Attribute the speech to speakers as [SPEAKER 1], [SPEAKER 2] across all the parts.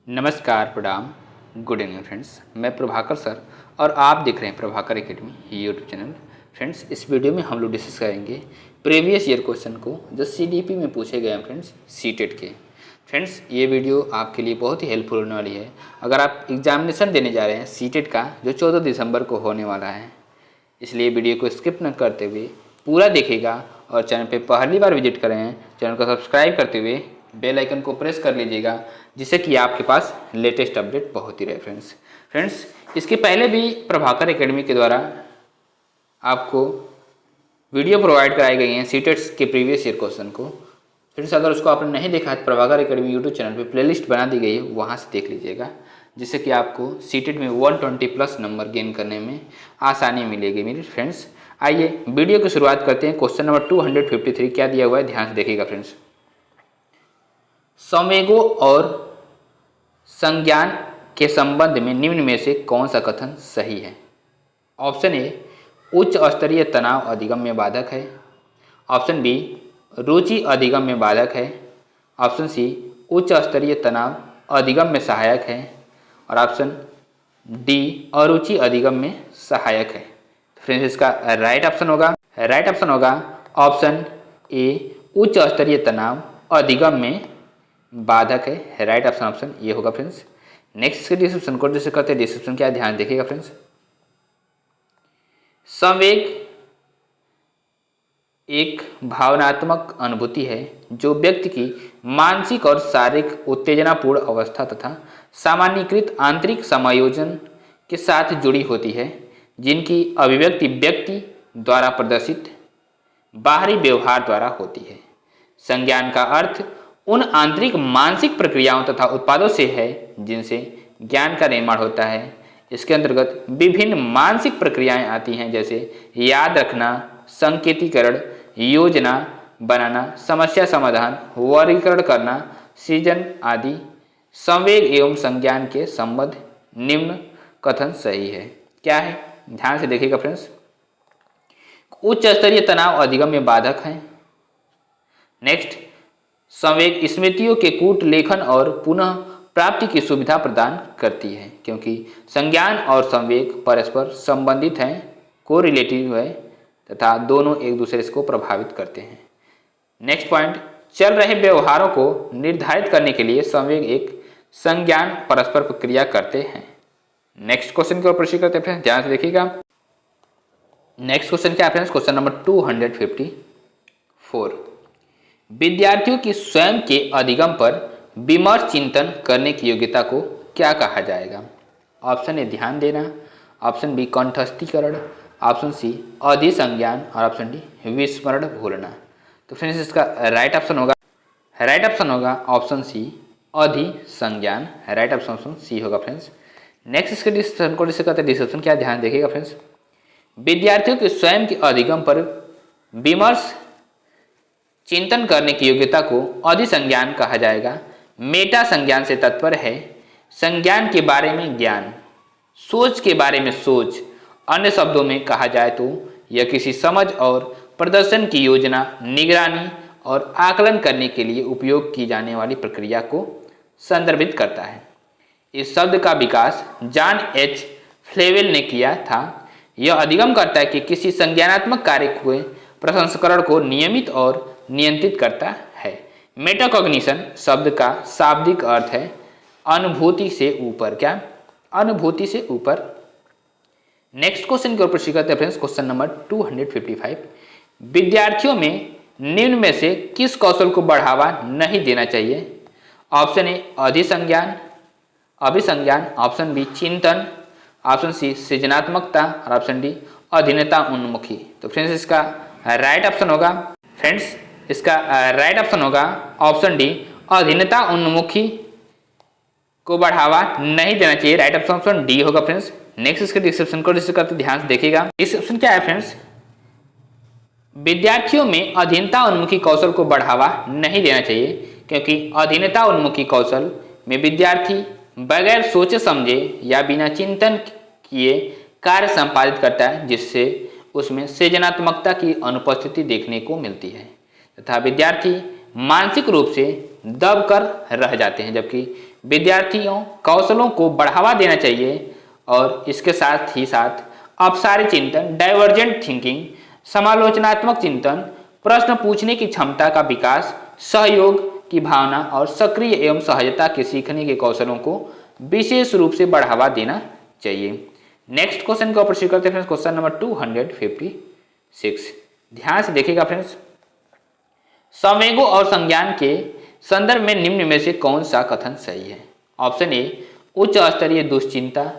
[SPEAKER 1] नमस्कार, प्रणाम, good evening friends. मैं प्रभाकर सर और आप देख रहे हैं Prabhakar academy YouTube channel. Friends, इस वीडियो में हम लोग डिस्कस करेंगे प्रीवियस ईयर क्वेश्चन को जो सीडीपी में पूछे गए हैं फ्रेंड्स, सीटेट के। फ्रेंड्स, ये वीडियो आपके लिए बहुत ही हेल्पफुल होने वाली है अगर आप एग्जामिनेशन देने जा रहे हैं सीटेट का, जो 14 दिसंबर को होने वाला है। इसलिए वीडियो को स्किप न करते हुए पूरा देखिएगा और चैनल पे पहली बार विजिट कर रहे हैं चैनल को सब्सक्राइब करते हुए बेल आइकन को प्रेस कर लीजिएगा, जिससे कि आपके पास लेटेस्ट अपडेट पहुंचती रहे। फ्रेंड्स, इसके पहले भी प्रभाकर एकेडमी के द्वारा आपको वीडियो प्रोवाइड कराई गई हैं सीटेट्स के प्रीवियस ईयर क्वेश्चन को। फ्रेंड्स, अगर उसको आपने नहीं देखा है तो प्रभाकर एकेडमी यूट्यूब चैनल पे प्लेलिस्ट बना दी गई है, वहाँ से देख लीजिएगा, जिससे कि आपको सीटेट में 120+ नंबर गेन करने में आसानी मिलेगी मेरे फ्रेंड्स। आइए वीडियो की शुरुआत करते हैं। क्वेश्चन नंबर 253 क्या दिया हुआ है, ध्यान से देखिएगा फ्रेंड्स। संवेगों और संज्ञान के संबंध में निम्न में से कौन सा कथन सही है? ऑप्शन ए, उच्च स्तरीय तनाव अधिगम्य बाधक है। ऑप्शन बी, रुचि अधिगम्य बाधक है। ऑप्शन सी, उच्च स्तरीय तनाव अधिगम्य सहायक है। और ऑप्शन डी, अरुचि अधिगम्य सहायक है। फ्रेंड्स, इसका राइट ऑप्शन होगा ऑप्शन ए, उच्च स्तरीय तनाव अधिगम्य बाधक है। राइट ऑप्शन ये होगा फ्रेंड्स। नेक्स्ट इसके डिस्क्रिप्शन को जैसे करते हैं, डिस्क्रिप्शन क्या ध्यान देखिएगा फ्रेंड्स। संवेग एक भावनात्मक अनुभूति है जो व्यक्ति की मानसिक और शारीरिक उत्तेजनापूर्ण अवस्था तथा सामान्यीकृत आंतरिक समायोजन के साथ जुड़ी होती है, जिनकी अभिव्यक्ति व्यक्ति द्वारा प्रदर्शित बाहरी व्यवहार द्वारा होती है। संज्ञान का अर्थ उन आंतरिक मानसिक प्रक्रियाओं तथा उत्पादों से है जिनसे ज्ञान का निर्माण होता है। इसके अंतर्गत विभिन्न मानसिक प्रक्रियाएं आती हैं, जैसे याद रखना, संकेतीकरण, योजना बनाना, समस्या समाधान, वर्गीकरण करना, सृजन आदि। संवेग एवं संज्ञान के संबंध निम्न कथन सही है। क्या है, ध्यान से देखिएगा फ्रेंड्स। उच्च स्तरीय तनाव अधिगम्य बाधक है। नेक्स्ट, संवेग स्मृतियों के कूट लेखन और पुनः प्राप्ति की सुविधा प्रदान करती है, क्योंकि संज्ञान और संवेग परस्पर संबंधित हैं, कोरिलेटिव है तथा दोनों एक दूसरे को प्रभावित करते हैं। नेक्स्ट पॉइंट, चल रहे व्यवहारों को निर्धारित करने के लिए संवेग एक संज्ञान परस्पर प्रक्रिया करते हैं। नेक्स्ट क्वेश्चन की ओर प्रश्न करते हैं, ध्यान से देखिएगा। नेक्स्ट क्वेश्चन क्या है फ्रेंड्स, क्वेश्चन नंबर 254। विद्यार्थियों की स्वयं के अधिगम पर विमर्श चिंतन करने की योग्यता को क्या कहा जाएगा? ऑप्शन ए, ध्यान देना। ऑप्शन बी, कंठस्थीकरण। ऑप्शन सी, अधिसंज्ञान। और ऑप्शन डी, विस्मरण भूलना। तो फ्रेंड्स, इसका राइट ऑप्शन होगा ऑप्शन सी, अधिसंज्ञान। राइट ऑप्शन सी होगा फ्रेंड्स। नेक्स्ट इसके डिस्क्रिप्शन को डिस्कस करते हैं। डिस्क्रिप्शन क्या ध्यान देखिएगा फ्रेंड्स। विद्यार्थियों के स्वयं के अधिगम पर विमर्श चिंतन करने की योग्यता को अधिसंज्ञान कहा जाएगा। मेटा संज्ञान से तात्पर्य है संज्ञान के बारे में ज्ञान, सोच के बारे में सोच। अन्य शब्दों में कहा जाए तो यह किसी समझ और प्रदर्शन की योजना, निगरानी और आकलन करने के लिए उपयोग की जाने वाली प्रक्रिया को संदर्भित करता है। इस शब्द का विकास जॉन एच फ्लेवेल ने किया था। यह अधिगम करता है कि किसी संज्ञानात्मक कार्य के प्रसंस्करण को नियमित और नियंत्रित करता है। मेटाकॉग्निशन शब्द का शाब्दिक अर्थ है अनुभूति से ऊपर। क्या, अनुभूति से ऊपर। नेक्स्ट क्वेश्चन के ऊपर प्रश्न करते हैं फ्रेंड्स, क्वेश्चन नंबर 255। विद्यार्थियों में निम्न में से किस कौशल को बढ़ावा नहीं देना चाहिए? ऑप्शन ए, अभिसंज्ञान। ऑप्शन बी, चिंतन। ऑप्शन सी, सृजनात्मकता। और ऑप्शन डी, अधीनता उन्मुखी। तो फ्रेंड्स, इसका राइट ऑप्शन होगा ऑप्शन डी, अधीनता उन्मुखी को बढ़ावा नहीं देना चाहिए। राइट ऑप्शन डी होगा फ्रेंड्स। नेक्स्ट इसके डिस्क्रिप्शन को डिस्कस करते ध्यान से देखिएगा। डिस्क्रिप्शन क्या है फ्रेंड्स, विद्यार्थियों में अधीनता उन्मुखी कौशल को बढ़ावा नहीं देना चाहिए, क्योंकि अधीनता उन्मुखी कौशल में विद्यार्थी बगैर सोचे समझे या बिना चिंतन किए कार्य संपादित करता है, जिससे उसमें सृजनात्मकता की अनुपस्थिति देखने को मिलती है तथा विद्यार्थी मानसिक रूप से दब कर रह जाते हैं, जबकि विद्यार्थियों कौशलों को बढ़ावा देना चाहिए और इसके साथ ही साथ अपसारी चिंतन, डाइवर्जेंट थिंकिंग, समालोचनात्मक चिंतन, प्रश्न पूछने की क्षमता का विकास, सहयोग की भावना और सक्रिय एवं सहजता के सीखने के कौशलों को विशेष रूप से बढ़ावा देना चाहिए। नेक्स्ट क्वेश्चन को प्रश्न करते हैं फ्रेंड्स, क्वेश्चन नंबर 256। ध्यान से देखिएगा फ्रेंड्स, संवेगों और संज्ञान के संदर्भ में निम्न में से कौन सा कथन सही है? ऑप्शन ए, उच्च स्तरीय दुश्चिंता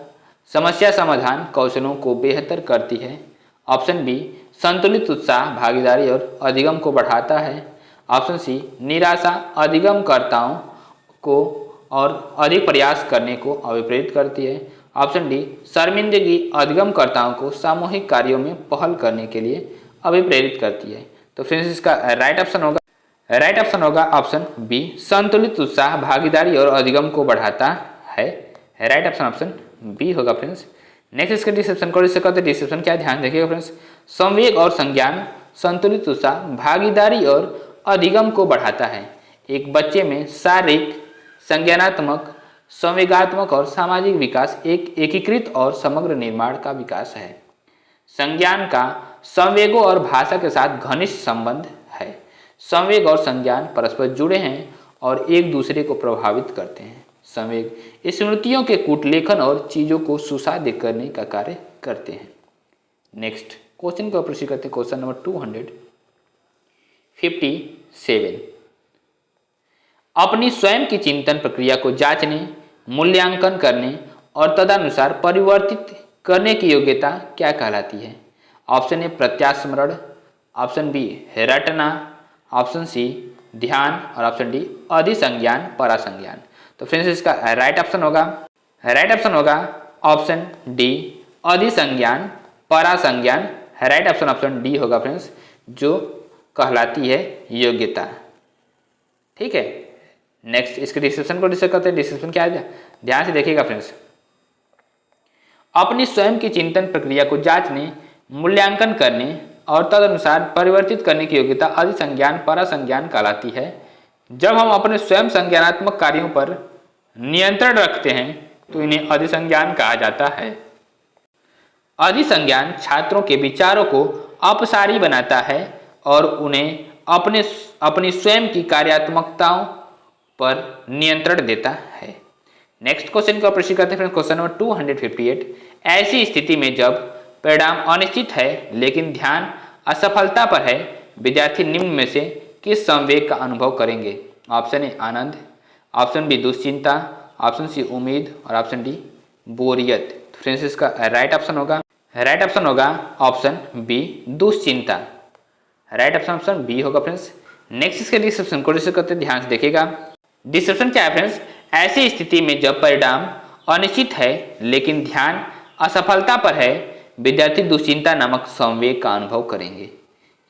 [SPEAKER 1] समस्या समाधान कौशलों को बेहतर करती है। ऑप्शन बी, संतुलित उत्साह भागीदारी और अधिगम को बढ़ाता है। ऑप्शन सी, निराशा अधिगमकर्ताओं को और अधिक प्रयास करने को अभिप्रेरित करती है। ऑप्शन डी, शर्मिंदगी अधिगमकर्ताओं को सामूहिक कार्यों में पहल करने के लिए अभिप्रेरित करती है। तो फ्रेंड्स इसका राइट ऑप्शन होगा ऑप्शन बी, संतुलित उत्साह भागीदारी और अधिगम को बढ़ाता है। राइट ऑप्शन बी होगा फ्रेंड्स। नेक्स्ट इसके डिस्क्रिप्शन को करते, डिस्क्रिप्शन क्या ध्यान देखिएगा फ्रेंड्स, संवेग और संज्ञान संतुलित उत्साह भागीदारी और अधिगम को बढ़ाता है। एक बच्चे में शारीरिक, संज्ञानात्मक, संवेगात्मक और सामाजिक विकास एक एकीकृत और समग्र निर्माण का विकास है। संज्ञान का संवेगों और भाषा के साथ घनिष्ठ संबंध है। संवेग और संज्ञान परस्पर जुड़े हैं और एक दूसरे को प्रभावित करते हैं। संवेग स्मृतियों के कूटलेखन और चीजों को सुसाध्य करने का कार्य करते हैं। नेक्स्ट क्वेश्चन को प्रश्न करते हैं, क्वेश्चन नंबर 257। अपनी स्वयं की चिंतन प्रक्रिया को जांचने, मूल्यांकन करने और तदनुसार परिवर्तित करने की योग्यता क्या कहलाती है? ऑप्शन ए, प्रत्यास्मरण। ऑप्शन बी, रटना। ऑप्शन सी, ध्यान। और ऑप्शन डी, अधिसंज्ञान परासंज्ञान। तो फ्रेंड्स इसका राइट ऑप्शन होगा ऑप्शन डी, अधिसंज्ञान परासंज्ञान। राइट ऑप्शन डी होगा फ्रेंड्स, जो कहलाती है योग्यता। ठीक है, नेक्स्ट इसके डिस्क्रिप्शन को डिस्कस करते हैं। डिस्क्रिप्शन क्या है, ध्यान से देखिएगा फ्रेंड्स। अपनी स्वयं की चिंतन प्रक्रिया को जांचने, मूल्यांकन करने और तदनुसार परिवर्तित करने की योग्यता अधिसंज्ञान परासंज्ञान कहलाती है। जब हम अपने स्वयं संज्ञानात्मक कार्यों पर नियंत्रण रखते हैं तो इन्हें अधिसंज्ञान कहा जाता है। अधिसंज्ञान छात्रों के विचारों को अपसारी बनाता है और उन्हें अपनी स्वयं की कार्यात्मकताओं पर नियंत्रण देता है। नेक्स्ट क्वेश्चन का प्रश्न करते हैं क्वेश्चन नंबर 258। ऐसी स्थिति में जब परिणाम अनिश्चित है लेकिन ध्यान असफलता पर है, विद्यार्थी निम्न में से किस संवेग का अनुभव करेंगे? ऑप्शन ए, आनंद। ऑप्शन बी, दुश्चिंता। ऑप्शन सी, उम्मीद। और ऑप्शन डी, बोरियत। फ्रेंड्स इसका राइट ऑप्शन होगा ऑप्शन बी, दुश्चिंता। राइट ऑप्शन बी होगा फ्रेंड्स। नेक्स्ट इसके डिस्क्रिप्शन को डिस्कस करते हैं, ध्यान से देखिएगा। डिस्क्रिप्शन क्या है फ्रेंड्स, ऐसी स्थिति में जब परिणाम अनिश्चित है लेकिन ध्यान असफलता पर है, विद्यार्थी दुश्चिंता नामक संवेग का अनुभव करेंगे।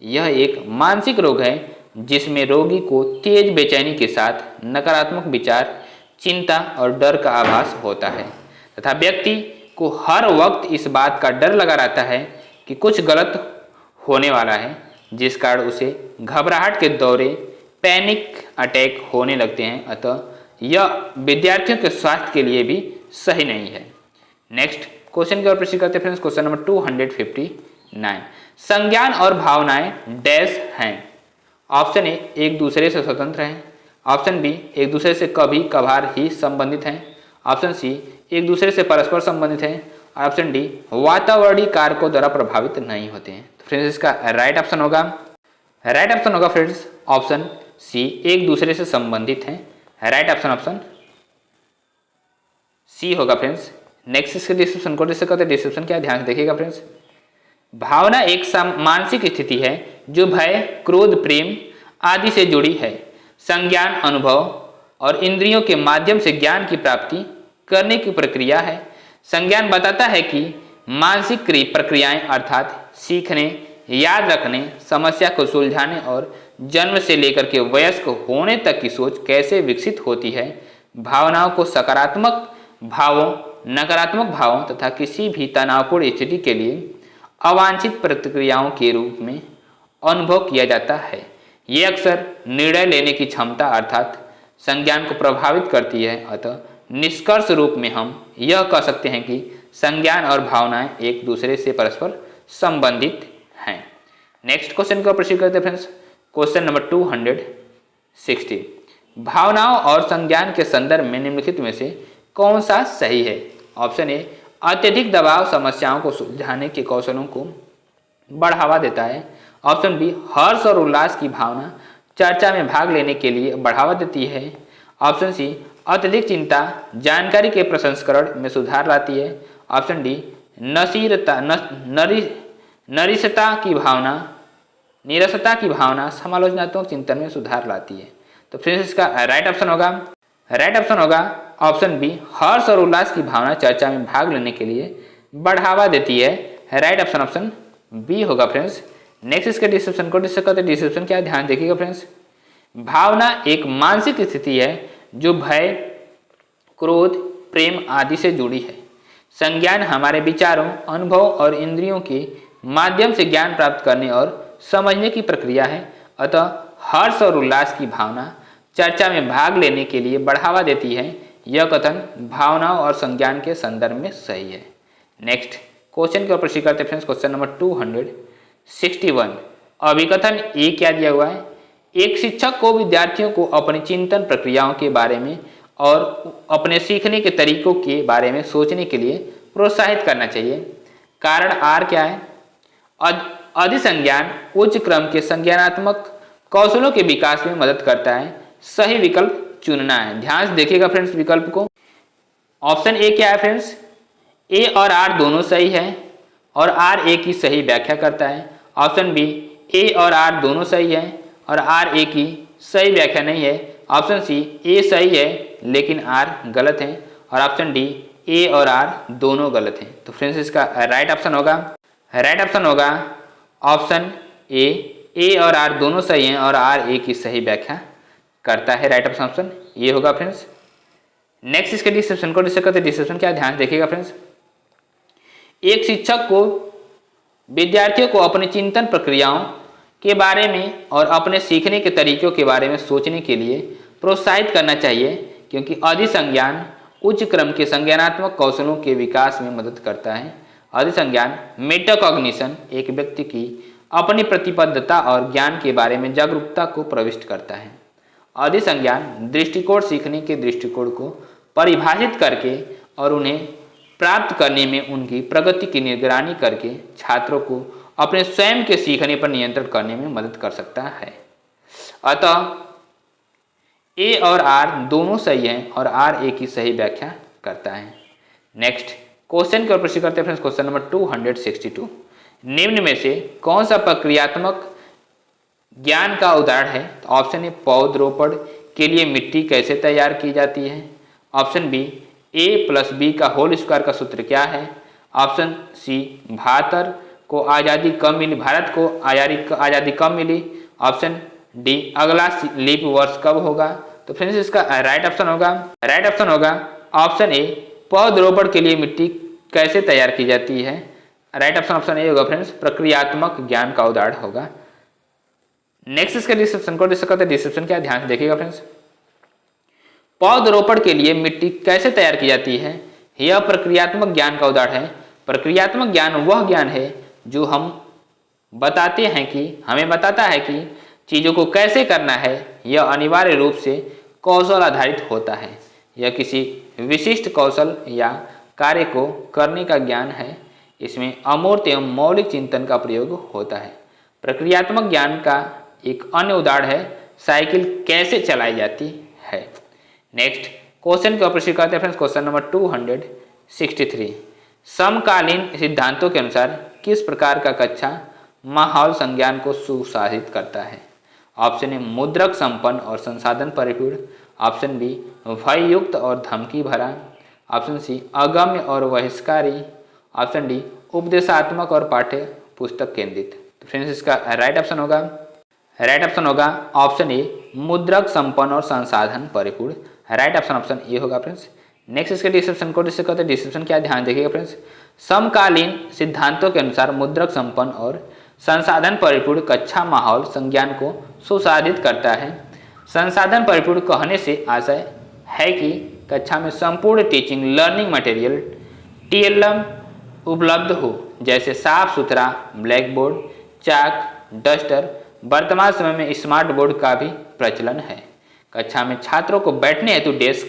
[SPEAKER 1] यह एक मानसिक रोग है जिसमें रोगी को तेज बेचैनी के साथ नकारात्मक विचार, चिंता और डर का आभास होता है तथा व्यक्ति को हर वक्त इस बात का डर लगा रहता है कि कुछ गलत होने वाला है, जिस कारण उसे घबराहट के दौरे, पैनिक अटैक होने लगते हैं। अतः यह विद्यार्थियों के स्वास्थ्य के लिए भी सही नहीं है। नेक्स्ट क्वेश्चन की ओर प्रश्न करते हैं फ्रेंड्स, क्वेश्चन नंबर 259। संज्ञान और भावनाएं डैश हैं। ऑप्शन ए, एक दूसरे से स्वतंत्र हैं। ऑप्शन बी, एक दूसरे से कभी कभार ही संबंधित हैं। ऑप्शन सी, एक दूसरे से परस्पर संबंधित हैं। ऑप्शन डी, वातावरणीय कारकों द्वारा प्रभावित नहीं होते हैं। तो फ्रेंड्स इसका राइट ऑप्शन होगा फ्रेंड्स ऑप्शन सी, एक दूसरे से संबंधित हैं। राइट ऑप्शन सी होगा फ्रेंड्स। नेक्स्ट इसके डिस्क्रिप्शन को डिस्कस करते हैं। डिस्क्रिप्शन क्या है, ध्यान से देखिएगा फ्रेंड्स। भावना एक मानसिक स्थिति है जो भय, क्रोध, प्रेम आदि से जुड़ी है। संज्ञान अनुभव और इंद्रियों के माध्यम से ज्ञान की प्राप्ति करने की प्रक्रिया है। संज्ञान बताता है कि मानसिक प्रक्रियाएं अर्थात सीखने, याद रखने, समस्या को सुलझाने और जन्म से लेकर के वयस्क होने तक की सोच कैसे विकसित होती है। भावनाओं को सकारात्मक भावों, नकारात्मक भावों तथा किसी भी तनावपूर्ण स्थिति के लिए अवांछित प्रतिक्रियाओं के रूप में अनुभव किया जाता है। ये अक्सर निर्णय लेने की क्षमता अर्थात संज्ञान को प्रभावित करती है। अतः निष्कर्ष रूप में हम यह कह सकते हैं कि संज्ञान और भावनाएं एक दूसरे से परस्पर संबंधित हैं। नेक्स्ट क्वेश्चन को प्रश्न करते हैं फ्रेंड्स, क्वेश्चन नंबर 260। भावनाओं और संज्ञान के संदर्भ में निम्नलिखित में से कौन सा सही है? ऑप्शन ए, अत्यधिक दबाव समस्याओं को सुलझाने के कौशलों को बढ़ावा देता है। ऑप्शन बी, हर्ष और उल्लास की भावना चर्चा में भाग लेने के लिए बढ़ावा देती है। ऑप्शन सी, अत्यधिक चिंता जानकारी के प्रसंस्करण में सुधार लाती है। ऑप्शन डी, नीरसता की भावना समालोचनात्मक चिंतन में सुधार लाती है। तो फ्रेंड्स इसका राइट ऑप्शन होगा ऑप्शन बी, हर्ष और उल्लास की भावना चर्चा में भाग लेने के लिए बढ़ावा देती है। राइट ऑप्शन बी होगा फ्रेंड्स। नेक्स्ट इसके डिस्क्रिप्शन को डिस्कस करते हैं। डिस्क्रिप्शन क्या है, ध्यान देखिएगा फ्रेंड्स। भावना एक मानसिक स्थिति है जो भय, क्रोध, प्रेम आदि से जुड़ी है। संज्ञान हमारे विचारों, अनुभव और इंद्रियों के माध्यम से ज्ञान प्राप्त करने और समझने की प्रक्रिया है। अतः हर्ष और उल्लास की भावना चर्चा में भाग लेने के लिए बढ़ावा देती है। यह कथन भावनाओं और संज्ञान के संदर्भ में सही है। नेक्स्ट क्वेश्चन के ऊपर प्रश्न करते हैं फ्रेंड्स, क्वेश्चन नंबर 261। अभिकथन ए क्या दिया हुआ है? एक शिक्षक को विद्यार्थियों को अपनी चिंतन प्रक्रियाओं के बारे में और अपने सीखने के तरीकों के बारे में सोचने के लिए प्रोत्साहित करना चाहिए। कारण आर क्या है? अधिसंज्ञान उच्च क्रम के संज्ञानात्मक कौशलों के विकास में मदद करता है। सही विकल्प चुनना है। ध्यान से देखिएगा फ्रेंड्स विकल्प को। ऑप्शन ए क्या है फ्रेंड्स? ए और आर दोनों सही है और आर ए की सही व्याख्या करता है। ऑप्शन बी, ए और आर दोनों सही है और आर ए की सही व्याख्या नहीं है। ऑप्शन सी, ए सही है लेकिन आर गलत है। और ऑप्शन डी, ए और आर दोनों गलत हैं। तो फ्रेंड्स इसका राइट ऑप्शन होगा ऑप्शन ए और आर दोनों सही हैं और आर ए की सही व्याख्या करता है। राइट ऑप्शन ये होगा फ्रेंड्स। नेक्स्ट इसके डिस्क्रिप्शन को डिस्कस करते हैं। डिस्क्रिप्शन क्या, ध्यान देखिएगा फ्रेंड्स। एक शिक्षक को विद्यार्थियों को अपनी चिंतन प्रक्रियाओं के बारे में और अपने सीखने के तरीकों के बारे में सोचने के लिए प्रोत्साहित करना चाहिए, क्योंकि अधिसंज्ञान उच्च क्रम के संज्ञानात्मक कौशलों के विकास में मदद करता है। अधिसंज्ञान मेटाकॉग्निशन एक व्यक्ति की अपनी प्रतिबद्धता और ज्ञान के बारे में जागरूकता को प्रविष्ट करता है। अधिसंज्ञान दृष्टिकोण सीखने के दृष्टिकोण को परिभाषित करके और उन्हें प्राप्त करने में उनकी प्रगति की निगरानी करके छात्रों को अपने स्वयं के सीखने पर नियंत्रण करने में मदद कर सकता है। अतः ए और आर दोनों सही हैं और आर ए की सही व्याख्या करता है। नेक्स्ट क्वेश्चन के ऊपर प्रश्न करते हैं फ्रेंड्स, क्वेश्चन नंबर 262। निम्न में से कौन सा प्रक्रियात्मक ज्ञान का उदाहरण है? तो ऑप्शन ए, पौधरोपण के लिए मिट्टी कैसे तैयार की जाती है। ऑप्शन बी, a+b का होल स्क्वायर का सूत्र क्या है। ऑप्शन सी, भारत को आज़ादी कब मिली। ऑप्शन डी, अगला लीप वर्ष कब होगा। तो फ्रेंड्स इसका राइट ऑप्शन होगा ऑप्शन ए, पौधरोपण के लिए मिट्टी कैसे तैयार की जाती है। राइट ऑप्शन ए होगा फ्रेंड्स, प्रक्रियात्मक ज्ञान का उदाहरण होगा। नेक्स्ट इसके डिस्क्रिप्शन को डिस्कस करते हैं। डिस्क्रिप्शन क्या, ध्यान से देखिएगा फ्रेंड्स। पौधरोपण के लिए मिट्टी कैसे तैयार की जाती है, यह प्रक्रियात्मक ज्ञान का उदाहरण है। प्रक्रियात्मक ज्ञान वह ज्ञान है जो हमें बताता है कि चीज़ों को कैसे करना है। यह अनिवार्य रूप से कौशल आधारित होता है। यह किसी विशिष्ट कौशल या कार्य को करने का ज्ञान है। इसमें अमूर्त एवं मौलिक चिंतन का प्रयोग होता है। प्रक्रियात्मक ज्ञान का एक अन्य उदाहरण है साइकिल कैसे चलाई जाती है। नेक्स्ट क्वेश्चन का प्रश्न करते हैं फ्रेंड्स, क्वेश्चन नंबर 263। समकालीन सिद्धांतों के अनुसार किस प्रकार का कक्षा माहौल संज्ञान को सुशासित करता है। ऑप्शन ए, मुद्रक संपन्न और संसाधन परिपूर्ण। ऑप्शन बी, भययुक्त और धमकी भरा। ऑप्शन सी, अगम्य और बहिष्कारी। ऑप्शन डी, उपदेशात्मक और पाठ्य पुस्तक केंद्रित। तो फ्रेंड्स इसका राइट ऑप्शन होगा ऑप्शन ए, मुद्रक संपन्न और संसाधन परिपूर्ण। राइट ऑप्शन ए होगा फ्रेंड्स। नेक्स्ट इसके डिस्क्रिप्शन को डिस्कस करते हैं। डिस्क्रिप्शन क्या, ध्यान देखिएगा फ्रेंड्स। समकालीन सिद्धांतों के अनुसार मुद्रक संपन्न और संसाधन परिपूर्ण कक्षा माहौल संज्ञान को सुशासित करता है। संसाधन परिपूर्ण कहने से आशय है कि कक्षा में संपूर्ण टीचिंग लर्निंग मटेरियल टीएलएम उपलब्ध हो, जैसे साफ सुथरा ब्लैक बोर्ड, चाक, डस्टर। वर्तमान समय में स्मार्ट बोर्ड का भी प्रचलन है। कक्षा में छात्रों को बैठने हेतु डेस्क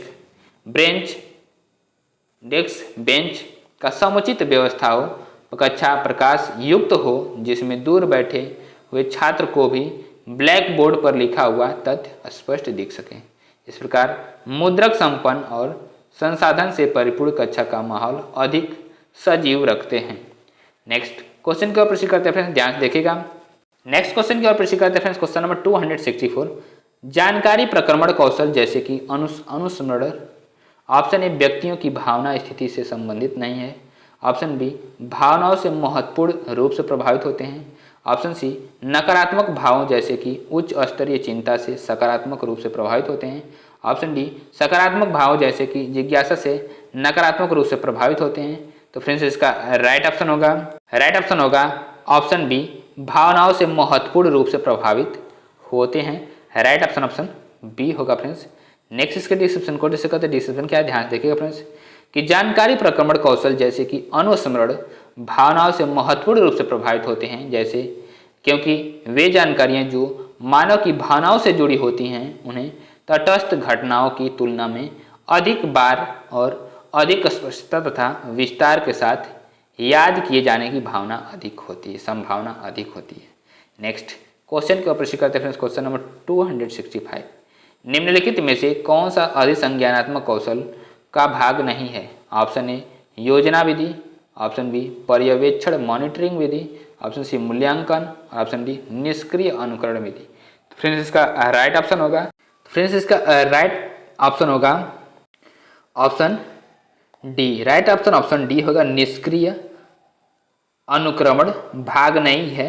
[SPEAKER 1] बेंच का समुचित व्यवस्था हो, कक्षा प्रकाश युक्त हो, जिसमें दूर बैठे हुए छात्र को भी ब्लैक बोर्ड पर लिखा हुआ तथ्य स्पष्ट दिख सके। इस प्रकार मुद्रक संपन्न और संसाधन से परिपूर्ण कक्षा का माहौल अधिक सजीव रखते हैं। नेक्स्ट क्वेश्चन की ओर प्रश्न करते हैं फ्रेंड्स, ध्यान से देखिएगा। नेक्स्ट क्वेश्चन की ओर प्रश्न करते हैं फ्रेंड्स, क्वेश्चन नंबर 264। जानकारी प्रक्रमण कौशल जैसे कि अनुस्मरण। ऑप्शन ए व्यक्तियों की भावना स्थिति से संबंधित नहीं है। ऑप्शन बी भावनाओं से महत्वपूर्ण रूप से प्रभावित होते हैं। ऑप्शन सी नकारात्मक भावों जैसे कि उच्च स्तरीय चिंता से सकारात्मक रूप से प्रभावित होते हैं। ऑप्शन डी सकारात्मक भाव जैसे कि जिज्ञासा से नकारात्मक रूप से प्रभावित होते हैं। तो फ्रेंड्स इसका राइट ऑप्शन होगा ऑप्शन बी भावनाओं से महत्वपूर्ण रूप से प्रभावित होते हैं। राइट ऑप्शन बी होगा फ्रेंड्स। नेक्स्ट इसके डिस्क्रिप्शन को डिस्कस करते हैं। डिस्क्रिप्शन क्या है, ध्यान देखिएगा फ्रेंड्स कि जानकारी प्रक्रमण कौशल जैसे कि अनुस्मरण भावनाओं से महत्वपूर्ण रूप से प्रभावित होते हैं, जैसे क्योंकि वे जानकारियां जो मानव की भावनाओं से जुड़ी होती हैं उन्हें तटस्थ घटनाओं की तुलना में अधिक बार और अधिक स्पष्टता तथा विस्तार के साथ याद किए जाने की संभावना अधिक होती है। नेक्स्ट क्वेश्चन को प्रश्न करते हैं क्वेश्चन नंबर 265। निम्नलिखित में से कौन सा अधिसंज्ञानात्मक कौशल का भाग नहीं है। ऑप्शन ए योजना विधि, ऑप्शन बी पर्यवेक्षण मॉनिटरिंग विधि, ऑप्शन सी मूल्यांकन, ऑप्शन डी निष्क्रिय अनुकरण विधि। फ्रेंड्स इसका राइट ऑप्शन होगा option D. Right option D होगा निष्क्रिय अनुक्रमण भाग नहीं है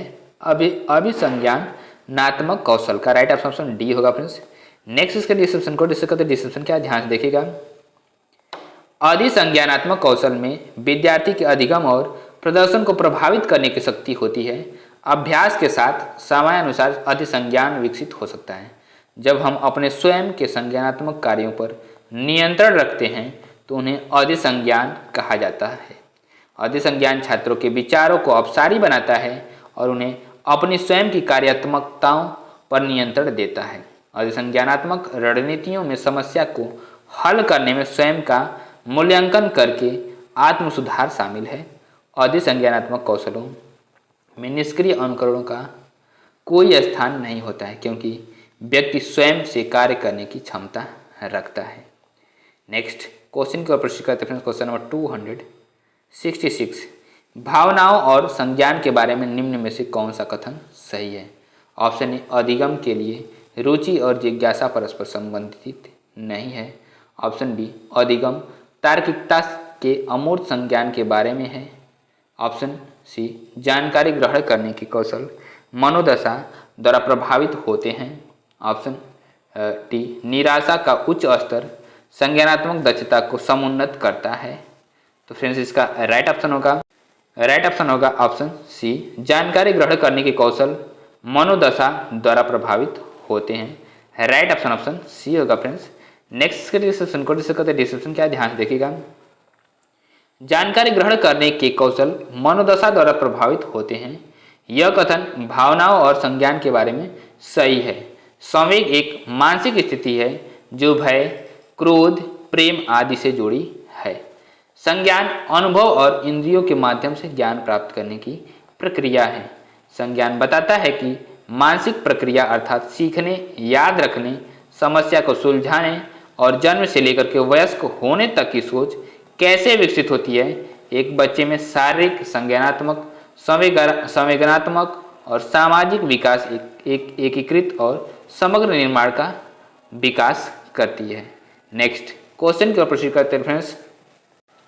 [SPEAKER 1] अभिसंज्ञानात्मक कौशल का। राइट ऑप्शन डी होगा फ्रेंड्स। नेक्स्ट इसके डिस्क्रिप्शन को डिस्कस करते हैं। डिस्क्रिप्शन क्या, ध्यान से देखिएगा। अधिसंज्ञानात्मक कौशल में विद्यार्थी के अधिगम और प्रदर्शन को प्रभावित करने की शक्ति होती है। अभ्यास के साथ समयानुसार अधिसंज्ञान विकसित हो सकता है। जब हम अपने स्वयं के संज्ञानात्मक कार्यों पर नियंत्रण रखते हैं तो उन्हें अधिसंज्ञान कहा जाता है। अधिसंज्ञान छात्रों के विचारों को अपसारी बनाता है और उन्हें अपनी स्वयं की कार्यात्मकताओं पर नियंत्रण देता है। अधिसंज्ञानात्मक रणनीतियों में समस्या को हल करने में स्वयं का मूल्यांकन करके आत्म सुधार शामिल है। अधिसंज्ञानात्मक कौशलों में निष्क्रिय अनुकरणों का कोई स्थान नहीं होता है, क्योंकि व्यक्ति स्वयं से कार्य करने की क्षमता रखता है। नेक्स्ट क्वेश्चन की ओर प्रश्न करते हैं क्वेश्चन नंबर 266। भावनाओं और संज्ञान के बारे में निम्न में से कौन सा कथन सही है। ऑप्शन ए अधिगम के लिए रुचि और जिज्ञासा परस्पर संबंधित नहीं है। ऑप्शन बी अधिगम तार्किकता के अमूर्त संज्ञान के बारे में है। ऑप्शन सी जानकारी ग्रहण करने की कौशल मनोदशा द्वारा प्रभावित होते हैं। ऑप्शन डी निराशा का उच्च स्तर संज्ञानात्मक दक्षता को समुन्नत करता है। तो फ्रेंड्स इसका राइट ऑप्शन होगा ऑप्शन सी जानकारी ग्रहण करने के कौशल मनोदशा द्वारा प्रभावित होते हैं। राइट ऑप्शन सी होगा फ्रेंड्स। नेक्स्ट के डिस्क्रिप्शन को डिस्कस करते हैं। डिस्क्रिप्शन क्या है, ध्यान से देखिएगा। जानकारी ग्रहण करने के कौशल मनोदशा द्वारा प्रभावित होते हैं। यह कथन भावनाओं और संज्ञान के बारे में सही है। संवेग एक मानसिक स्थिति है जो भय, क्रोध, प्रेम आदि से जुड़ी है। संज्ञान अनुभव और इंद्रियों के माध्यम से ज्ञान प्राप्त करने की प्रक्रिया है। संज्ञान बताता है कि मानसिक प्रक्रिया अर्थात सीखने, याद रखने, समस्या को सुलझाने और जन्म से लेकर के वयस्क होने तक की सोच कैसे विकसित होती है। एक बच्चे में शारीरिक, संज्ञानात्मक, संवेदनात्मक और सामाजिक विकास एक एकीकृत और समग्र निर्माण का विकास करती है। नेक्स्ट क्वेश्चन की ओर प्रश्न करते हैं फ्रेंड्स।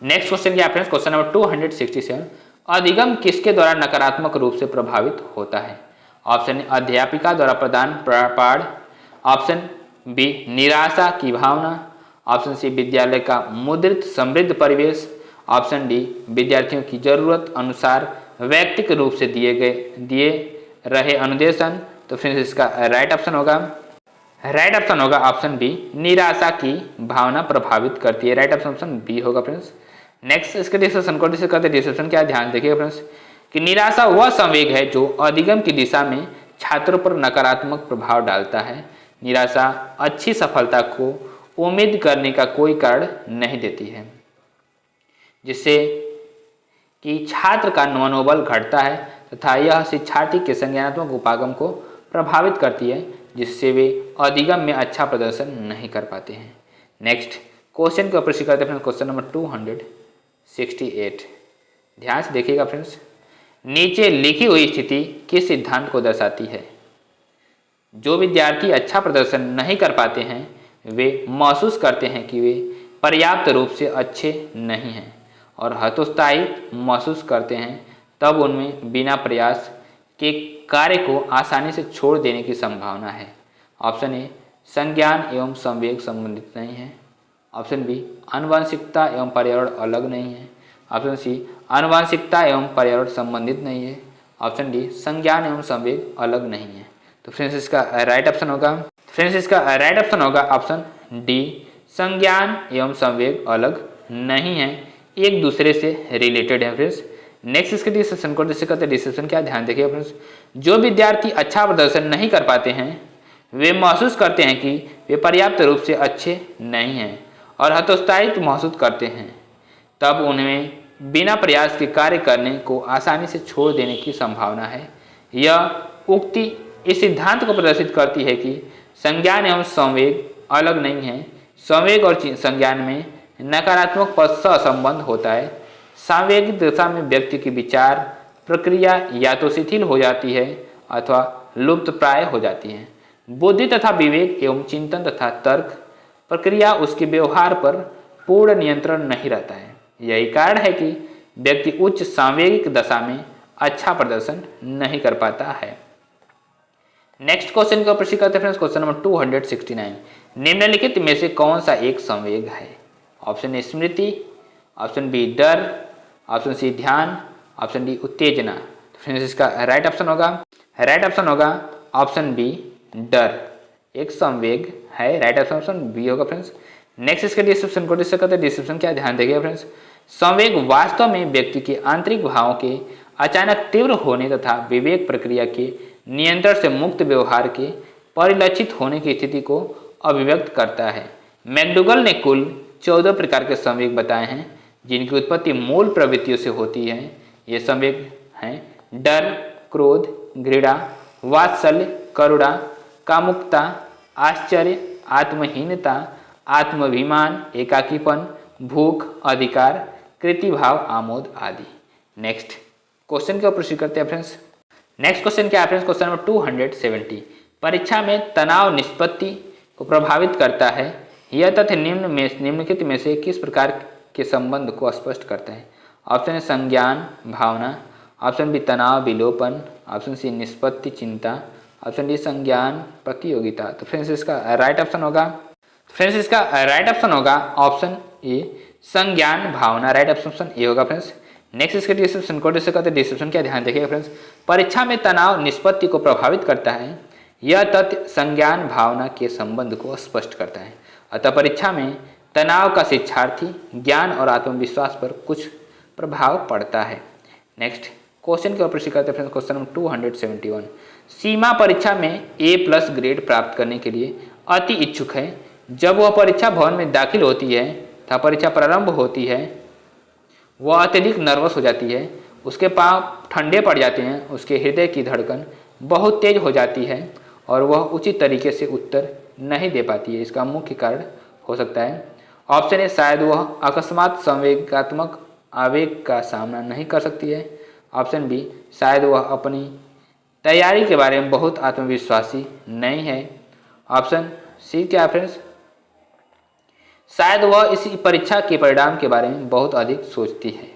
[SPEAKER 1] नेक्स्ट क्वेश्चन क्या फ्रेंड्स, क्वेश्चन नंबर 267। अधिगम किसके द्वारा नकारात्मक रूप से प्रभावित होता है। ऑप्शन ए अध्यापिका द्वारा प्रदान पाठ, ऑप्शन बी निराशा की भावना, ऑप्शन सी विद्यालय का मुद्रित समृद्ध परिवेश, ऑप्शन डी विद्यार्थियों की जरूरत अनुसार व्यक्तिगत रूप से दिए रहे अनुदेशन। तो फ्रेंड्स इसका राइट ऑप्शन होगा राइट ऑप्शन होगा ऑप्शन बी, निराशा की भावना प्रभावित करती है। राइट ऑप्शन बी होगा फ्रेंड्स। नेक्स्ट इसके डिस्कशन को डिस्कस करते हैं। डिस्कशन क्या, ध्यान देखिए फ्रेंड्स कि निराशा वह संवेग है जो अधिगम की दिशा में छात्रों पर नकारात्मक प्रभाव डालता है। निराशा अच्छी सफलता को उम्मीद करने का कोई कारण नहीं देती है, जिससे कि छात्र का मनोबल घटता है तथा यह शिक्षार्थी के संज्ञानात्मक उपागम को प्रभावित करती है, जिससे वे अधिगम में अच्छा प्रदर्शन नहीं कर पाते हैं। नेक्स्ट क्वेश्चन के ऊपर करते हैं क्वेश्चन नंबर 268। ध्यान से देखिएगा फ्रेंड्स, नीचे लिखी हुई स्थिति किस सिद्धांत को दर्शाती है? जो विद्यार्थी अच्छा प्रदर्शन नहीं कर पाते हैं वे महसूस करते हैं कि वे पर्याप्त रूप से अच्छे नहीं हैं और हतोत्साही महसूस करते हैं, तब उनमें बिना प्रयास के कार्य को आसानी से छोड़ देने की संभावना है। ऑप्शन ए, संज्ञान एवं संवेग संबंधित नहीं है। ऑप्शन बी, आनुवंशिकता एवं पर्यावरण अलग नहीं है। ऑप्शन सी, आनुवंशिकता एवं पर्यावरण संबंधित नहीं है। ऑप्शन डी, संज्ञान एवं संवेग अलग नहीं है। तो फ्रेंड्स इसका राइट ऑप्शन होगा ऑप्शन डी, संज्ञान एवं संवेग अलग नहीं है, एक दूसरे से रिलेटेड है फ्रेंड्स। नेक्स्ट इसके डिस्कशन को डिस्कस करते हैं। डिस्कशन क्या, ध्यान देखिए फ्रेंड्स, जो विद्यार्थी अच्छा प्रदर्शन नहीं कर पाते हैं वे महसूस करते हैं कि वे पर्याप्त रूप से अच्छे नहीं हैं और हतोत्साहित महसूस करते हैं, तब उनमें बिना प्रयास के कार्य करने को आसानी से छोड़ देने की संभावना है। यह उक्ति इस सिद्धांत को प्रदर्शित करती है कि संज्ञान एवं संवेग अलग नहीं है। संवेग और संज्ञान में नकारात्मक पद सहसंबंध होता है। सांवेगिक दशा में व्यक्ति की विचार प्रक्रिया या तो शिथिल हो जाती है अथवा लुप्त प्राय हो जाती है। बुद्धि तथा विवेक एवं चिंतन तथा तर्क प्रक्रिया उसके व्यवहार पर पूर्ण नियंत्रण नहीं रहता है। यही कारण है कि व्यक्ति उच्च सांवेगिक दशा में अच्छा प्रदर्शन नहीं कर पाता है। नेक्स्ट क्वेश्चन का प्रश्न करते हैं क्वेश्चन नंबर 269। निम्नलिखित में से कौन सा एक संवेग है? ऑप्शन ए स्मृति, ऑप्शन बी डर, ऑप्शन सी ध्यान, ऑप्शन डी उत्तेजना। फ्रेंड्स इसका राइट ऑप्शन होगा ऑप्शन बी डर एक संवेग है। राइट ऑप्शन बी होगा फ्रेंड्स। नेक्स्ट इसके डिस्क्रिप्शन को डिस्कस करते हैं। डिस्क्रिप्शन क्या, ध्यान देखिए फ्रेंड्स, संवेग वास्तव में व्यक्ति के आंतरिक भावों के अचानक तीव्र होने तथा विवेक प्रक्रिया के नियंत्रण से मुक्त व्यवहार के परिलक्षित होने की स्थिति को अभिव्यक्त करता है। मैकडूगल ने कुल 14 प्रकार के संवेग बताए हैं जिनकी उत्पत्ति मूल प्रवृत्तियों से होती है। ये संवेग हैं डर, क्रोध, घृणा, वात्सल्य, करुणा, कामुकता, आश्चर्य, आत्महीनता, आत्माभिमान, एकाकीपन, भूख, अधिकार, कृतिभाव, आमोद आदि। नेक्स्ट क्वेश्चन के ऊपर प्रश्न करते हैं फ्रेंड्स। नेक्स्ट क्वेश्चन क्या है फ्रेंड्स? Question number 270। परीक्षा में तनाव निष्पत्ति को प्रभावित करता है। यह तथ्य निम्नलिखित में से किस प्रकार के संबंध को स्पष्ट करता है? ऑप्शन ए संज्ञान भावना, ऑप्शन बी तनाव विलोपन, ऑप्शन सी निष्पत्ति चिंता, ऑप्शन डी संज्ञान प्रतियोगिता। तो फ्रेंड्स इसका राइट ऑप्शन होगा ऑप्शन ए संज्ञान भावना। राइट ऑप्शन ए होगा फ्रेंड्स। नेक्स्ट इसके डिस्क्रिप्शन को डिस्कस करते हैं। डिस्क्रिप्शन क्या, ध्यान देखिएगा फ्रेंड्स, परीक्षा में तनाव निष्पत्ति को प्रभावित करता है। यह तथ्य संज्ञान भावना के संबंध को स्पष्ट करता है। अतः परीक्षा में तनाव का शिक्षार्थी ज्ञान और आत्मविश्वास पर कुछ प्रभाव पड़ता है। नेक्स्ट क्वेश्चन के ऊपर प्रश्न करते हैं फ्रेंड्स। Question number 271। सीमा परीक्षा में A+ ग्रेड प्राप्त करने के लिए अति इच्छुक है। जब वह परीक्षा भवन में दाखिल होती है तथा परीक्षा प्रारंभ होती है वह अत्यधिक नर्वस हो जाती है, उसके पांव ठंडे पड़ जाते हैं, उसके हृदय की धड़कन बहुत तेज हो जाती है और वह उचित तरीके से उत्तर नहीं दे पाती है। इसका मुख्य कारण हो सकता है ऑप्शन ए शायद वह अकस्मात संवेगात्मक आवेग का सामना नहीं कर सकती है। ऑप्शन बी शायद वह अपनी तैयारी के बारे में बहुत आत्मविश्वासी नहीं है। ऑप्शन सी क्या फ्रेंड्स, शायद वह इस परीक्षा के परिणाम के बारे में बहुत अधिक सोचती है।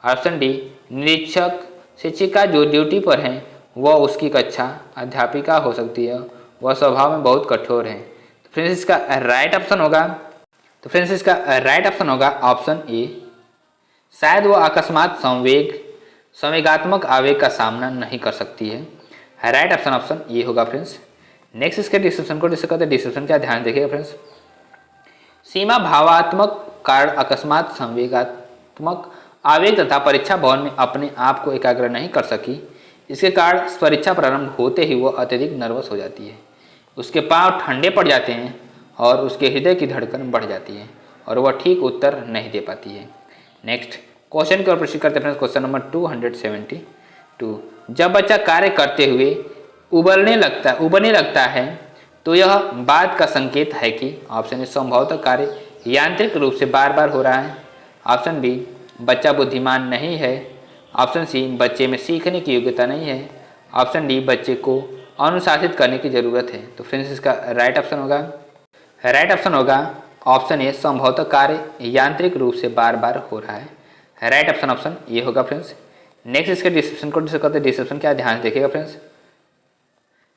[SPEAKER 1] ऑप्शन डी निरीक्षक शिक्षिका जो ड्यूटी पर हैं वह उसकी कक्षा अध्यापिका हो सकती है, वह स्वभाव में बहुत कठोर है। तो फ्रेंड्स इसका राइट ऑप्शन होगा ऑप्शन ए शायद वह अकस्मात संवेगात्मक आवेग का सामना नहीं कर सकती है। राइट ऑप्शन ए होगा फ्रेंड्स। नेक्स्ट इसके डिस्क्रिप्शन को डिस्कस करते हैं। डिस्क्रिप्शन क्या, ध्यान देखिएगा फ्रेंड्स। सीमा भावात्मक कारण अकस्मात संवेगात्मक आवेग तथा परीक्षा भवन में अपने आप को एकाग्र नहीं कर सकी। इसके कारण परीक्षा प्रारंभ होते ही वह अत्यधिक नर्वस हो जाती है, उसके पांव ठंडे पड़ जाते हैं और उसके हृदय की धड़कन बढ़ जाती है और वह ठीक उत्तर नहीं दे पाती है। नेक्स्ट क्वेश्चन की ओर प्रश्न करते हैं। Question number 272। जब बच्चा कार्य करते हुए उबलने लगता है तो यह बात का संकेत है कि ऑप्शन ए संभवतः कार्य यांत्रिक रूप से बार बार हो रहा है, ऑप्शन बी बच्चा बुद्धिमान नहीं है, ऑप्शन सी बच्चे में सीखने की योग्यता नहीं है, ऑप्शन डी बच्चे को अनुशासित करने की जरूरत है। तो फ्रेंड्स इसका राइट ऑप्शन होगा ऑप्शन ए संभवतः कार्य यांत्रिक रूप से बार बार हो रहा है। राइट ऑप्शन ये होगा फ्रेंड्स। नेक्स्ट इसके डिस्क्रिप्शन को डिस्कस करते हैं। डिस्क्रिप्शन क्या, ध्यान देखिएगा फ्रेंड्स।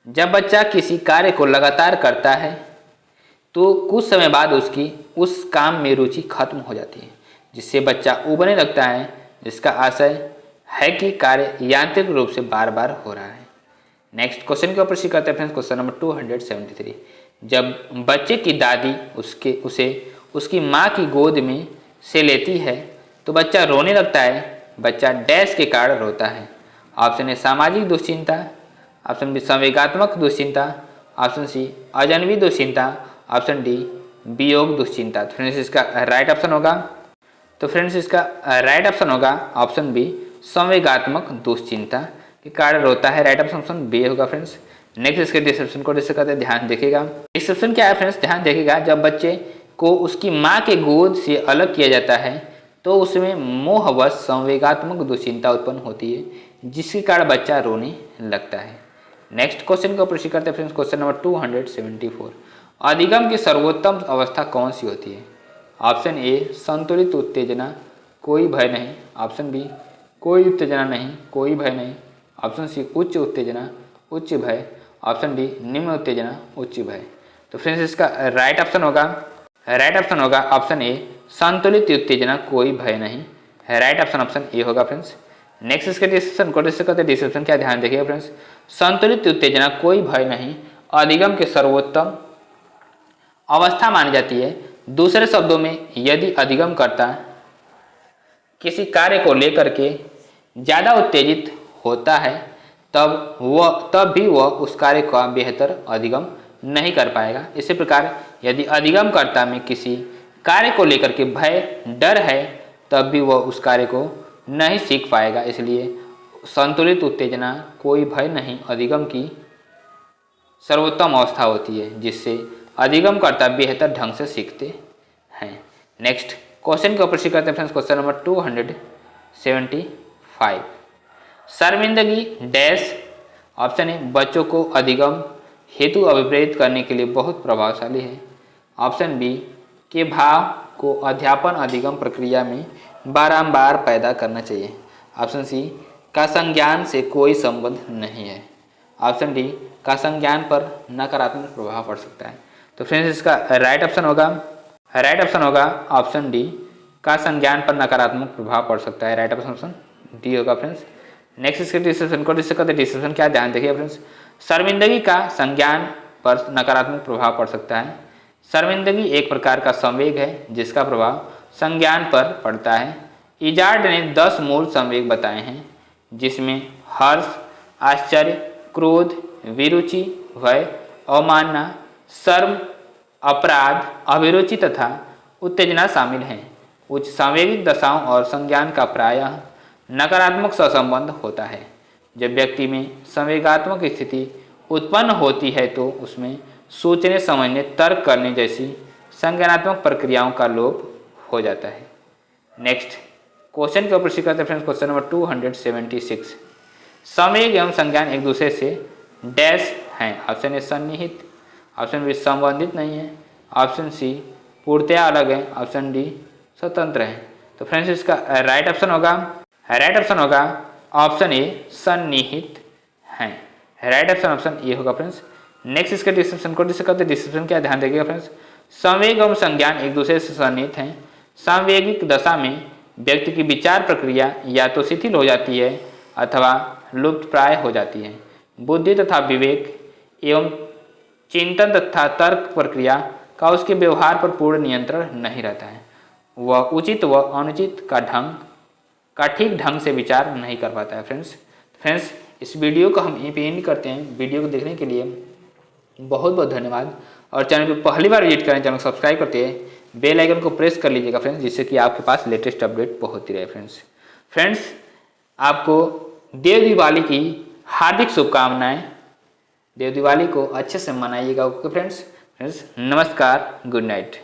[SPEAKER 1] जब बच्चा किसी कार्य को लगातार करता है तो कुछ समय बाद उसकी उस काम में रुचि खत्म हो जाती है, जिससे बच्चा उबने लगता है, जिसका आशय है कि कार्य यांत्रिक रूप से बार बार हो रहा है। नेक्स्ट क्वेश्चन के ऊपर प्रश्न करते हैं फ्रेंड्स। Question number 273। जब बच्चे की दादी उसे उसकी माँ की गोद में से लेती है तो बच्चा रोने लगता है। बच्चा डैश के कारण रोता है, ऑप्शन ए सामाजिक दुश्चिंता, ऑप्शन बी संवेगात्मक दुश्चिंता, ऑप्शन सी अजनबी दुश्चिंता, ऑप्शन डी वियोग दुश्चिंता। तो फ्रेंड्स इसका राइट ऑप्शन होगा ऑप्शन बी संवेगात्मक दुश्चिंता के कारण रोता है। राइट ऑप्शन बी होगा फ्रेंड्स। नेक्स्ट इसके डिस्क्रिप्शन को डिस्कस करते हैं। ध्यान देखिएगा। डिस्क्रिप्शन क्या है फ्रेंड्स, ध्यान देखिएगा। जब बच्चे को उसकी माँ के गोद से अलग किया जाता है तो उसमें मोहवश संवेगात्मक दुश्चिंता उत्पन्न होती है, जिसके कारण बच्चा रोने लगता है। नेक्स्ट क्वेश्चन को प्रश्न करते हैं फ्रेंड्स। Question number 274। अधिगम की सर्वोत्तम अवस्था कौन सी होती है? ऑप्शन ए संतुलित उत्तेजना, कोई भय नहीं, ऑप्शन बी कोई उत्तेजना नहीं, कोई भय नहीं, ऑप्शन सी उच्च उत्तेजना, उच्च भय, ऑप्शन डी निम्न उत्तेजना, उच्च भय। तो फ्रेंड्स इसका राइट ऑप्शन होगा ऑप्शन ए संतुलित उत्तेजना, कोई भय नहीं। राइट ऑप्शन ए होगा फ्रेंड्स। नेक्स्ट इसके डिस्क्रिप्शन को डिस्कस करते हैं। डिस्क्रिप्शन क्या, ध्यान देखिए फ्रेंड्स। संतुलित उत्तेजना, कोई भय नहीं अधिगम के सर्वोत्तम अवस्था मानी जाती है। दूसरे शब्दों में यदि अधिगम करता किसी कार्य को लेकर के ज़्यादा उत्तेजित होता है तब भी वह उस कार्य का बेहतर अधिगम नहीं कर पाएगा। इसी प्रकार यदि अधिगमकर्ता में किसी कार्य को लेकर के भय, डर है, तब भी वह उस कार्य को नहीं सीख पाएगा। इसलिए संतुलित उत्तेजना, कोई भय नहीं अधिगम की सर्वोत्तम अवस्था होती है, जिससे अधिगमकर्ता बेहतर ढंग से सीखते हैं। नेक्स्ट क्वेश्चन के ऊपर करते हैं फ्रेंड्स। Question number 275। शर्मिंदगी डैश, ऑप्शन ए बच्चों को अधिगम हेतु अभिप्रेरित करने के लिए बहुत प्रभावशाली है, ऑप्शन बी के भाव को अध्यापन अधिगम प्रक्रिया में बारंबार पैदा करना चाहिए, ऑप्शन सी का संज्ञान से कोई संबंध नहीं है, ऑप्शन डी का संज्ञान पर नकारात्मक प्रभाव पड़ सकता है। तो फ्रेंड्स इसका राइट ऑप्शन होगा ऑप्शन डी का संज्ञान पर नकारात्मक प्रभाव पड़ सकता है। राइट ऑप्शन डी होगा फ्रेंड्स। नेक्स्ट इसके डिस्कशन को डिस्कस करते हैं। डिस्कशन क्या, ध्यान देखिए फ्रेंड्स। शर्मिंदगी का संज्ञान पर नकारात्मक प्रभाव पड़ सकता है। शर्मिंदगी एक प्रकार का संवेग है जिसका प्रभाव संज्ञान पर पड़ता है। इजार्ड ने 10 मूल संवेग बताए हैं, जिसमें हर्ष, आश्चर्य, क्रोध, विरुचि, भय, अवमानना, शर्म, अपराध, अभिरुचि तथा उत्तेजना शामिल हैं। उच्च सांवेगिक दशाओं और संज्ञान का प्रायः नकारात्मक सहसंबंध होता है। जब व्यक्ति में संवेगात्मक स्थिति उत्पन्न होती है तो उसमें सोचने, समझने, तर्क करने जैसी संज्ञानात्मक प्रक्रियाओं का लोप हो जाता है। नेक्स्ट क्वेश्चन के ऊपर करते हैं फ्रेंड्स। Question number 276। संवेग एवं संज्ञान एक दूसरे से डैश हैं, ऑप्शन ए सन्निहित, ऑप्शन बी संबंधित नहीं है, ऑप्शन सी पूर्णतया अलग है, ऑप्शन डी स्वतंत्र है। तो फ्रेंड्स इसका राइट ऑप्शन होगा ऑप्शन ए सन्निहित हैं। राइट ऑप्शन ए होगा फ्रेंड्स। नेक्स्ट इसके डिस्क्रिप्शन को डिस्कस करते हैं। डिस्क्रिप्शन क्या, ध्यान देखिएगा फ्रेंड्स। संवेग एवं संज्ञान एक दूसरे से सन्निहित हैं। सांवेगिक दशा में व्यक्ति की विचार प्रक्रिया या तो शिथिल हो जाती है अथवा लुप्त प्राय हो जाती है। बुद्धि तथा विवेक एवं चिंतन तथा तर्क प्रक्रिया का उसके व्यवहार पर पूर्ण नियंत्रण नहीं रहता है। वह उचित व अनुचित का ठीक ढंग से विचार नहीं कर पाता है। फ्रेंड्स इस वीडियो को हम यहीं पे एंड करते हैं। वीडियो को देखने के लिए बहुत बहुत धन्यवाद। और चैनल पे पहली बार विजिट करें, चैनल को सब्सक्राइब करते हैं, बेल आइकन को प्रेस कर लीजिएगा फ्रेंड्स, जिससे कि आपके पास लेटेस्ट अपडेट पहुंचती रहे। फ्रेंड्स आपको देव दिवाली की हार्दिक शुभकामनाएं। देव दिवाली को अच्छे से मनाइएगा। ओके फ्रेंड्स, नमस्कार, गुड नाइट।